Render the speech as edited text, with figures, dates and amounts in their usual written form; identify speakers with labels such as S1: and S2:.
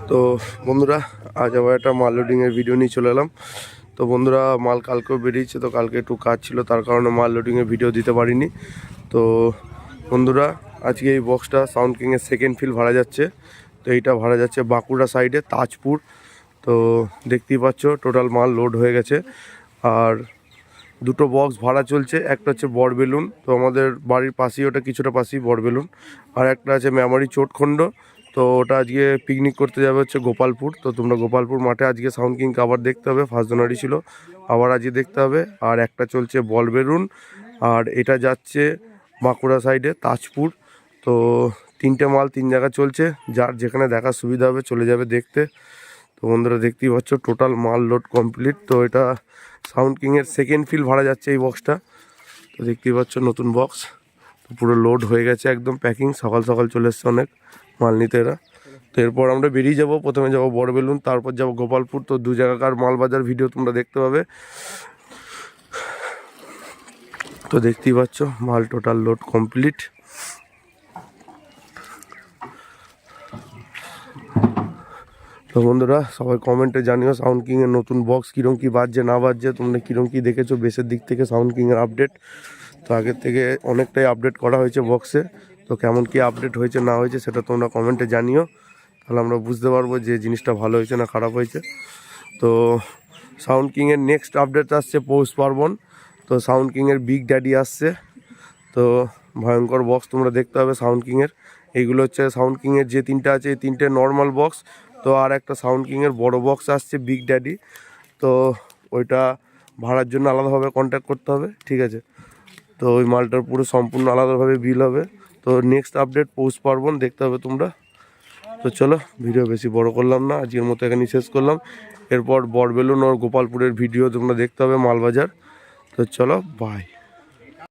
S1: তো বন্ধুরা আজ আবার একটা মাল লোডিংয়ের ভিডিও নিয়ে চলে এলাম। তো বন্ধুরা মাল কালকেও বেরিয়েছে, তো কালকে একটু কাজ ছিল, তার কারণে মাল লোডিংয়ের ভিডিও দিতে পারিনি। তো বন্ধুরা আজকে এই বক্সটা সাউন্ড কিংয়ের সেকেন্ড ফিল ভাড়া যাচ্ছে। তো এইটা ভাড়া যাচ্ছে বাঁকুড়া সাইডে তাজপুর। তো দেখতেই পাচ্ছ টোটাল মাল লোড হয়ে গেছে। আর দুটো বক্স ভাড়া চলছে, একটা হচ্ছে বড়বেলুন, তো আমাদের বাড়ির পাশেই, ওটা কিছুটা পাশেই বড়বেলুন। আর একটা আছে মেমারি চোটখণ্ড, তো ওটা আজকে পিকনিক করতে যাবে হচ্ছে গোপালপুর। তো তোমরা গোপালপুর মাঠে আজকে সাউন্ড কিংকে আবার দেখতে হবে, ফার্স্ট জানুয়ারি ছিল, আবার আজকে দেখতে হবে। আর একটা চলছে বড়বেলুন, আর এটা যাচ্ছে বাঁকুড়া সাইডে তাজপুর। তো তিনটে মাল তিন জায়গা চলছে, যার যেখানে দেখার সুবিধা হবে চলে যাবে দেখতে। তো বন্ধুরা দেখতেই পাচ্ছ টোটাল মাল লোড কমপ্লিট। তো এটা সাউন্ড কিংয়ের সেকেন্ড ফিল ভাড়া যাচ্ছে এই বক্সটা। তো দেখতেই পাচ্ছ নতুন বক্স, তো পুরো লোড হয়ে গেছে একদম প্যাকিং। সকাল সকাল চলে এসছে অনেক মাল নিতে এরা। তো এরপর আমরা বেরিয়ে যাব, প্রথমে যাব বড়বেলুন, তারপর যাব গোপালপুর। তো দু জায়গাকার মালবাজার ভিডিও তোমরা দেখতে পাবে। তো দেখতেই পাচ্ছ মাল টোটাল লোড কমপ্লিট। তো বন্ধুরা সবাই কমেন্টে জানিও সাউন্ড কিংয়ের নতুন বক্স কীরকম কী বাজছে না বাজছে, তোমরা কীরকম কী দেখেছো বেসের দিক থেকে সাউন্ড কিংয়ের আপডেট। তো আগের থেকে অনেকটাই আপডেট করা হয়েছে বক্সে, তো কেমন কী আপডেট হয়েছে না হয়েছে সেটা তোমরা কমেন্টে জানিও, তাহলে আমরা বুঝতে পারবো যে জিনিসটা ভালো হয়েছে না খারাপ হয়েছে। তো সাউন্ড কিংয়ের নেক্সট আপডেট আসছে পৌষ পার্বণ। তো সাউন্ড কিংয়ের বিগ ড্যাডি আসছে, তো ভয়ঙ্কর বক্স তোমরা দেখতে হবে সাউন্ড কিংয়ের। এইগুলো হচ্ছে সাউন্ড কিংয়ের যে তিনটে আছে, এই তিনটে নর্মাল বক্স। তো আর একটা সাউন্ড কিংয়ের বড় বক্স আসছে বিগ ড্যাডি, তো ওইটা ভাড়ার জন্য আলাদাভাবে কন্ট্যাক্ট করতে হবে, ঠিক আছে। তো ওই মালটার পুরো সম্পূর্ণ আলাদাভাবে বিল হবে। তো নেক্সট আপডেট পৌষ পার্বণ দেখতে হবে তোমরা। তো চলো ভিডিও বেশি বড় করলাম না, আজকের মতো এখানেই শেষ করলাম। এরপর বড়বেলুন আর গোপালপুরের ভিডিও তোমরা দেখতে হবে মালবাজার। তো চলো বাই।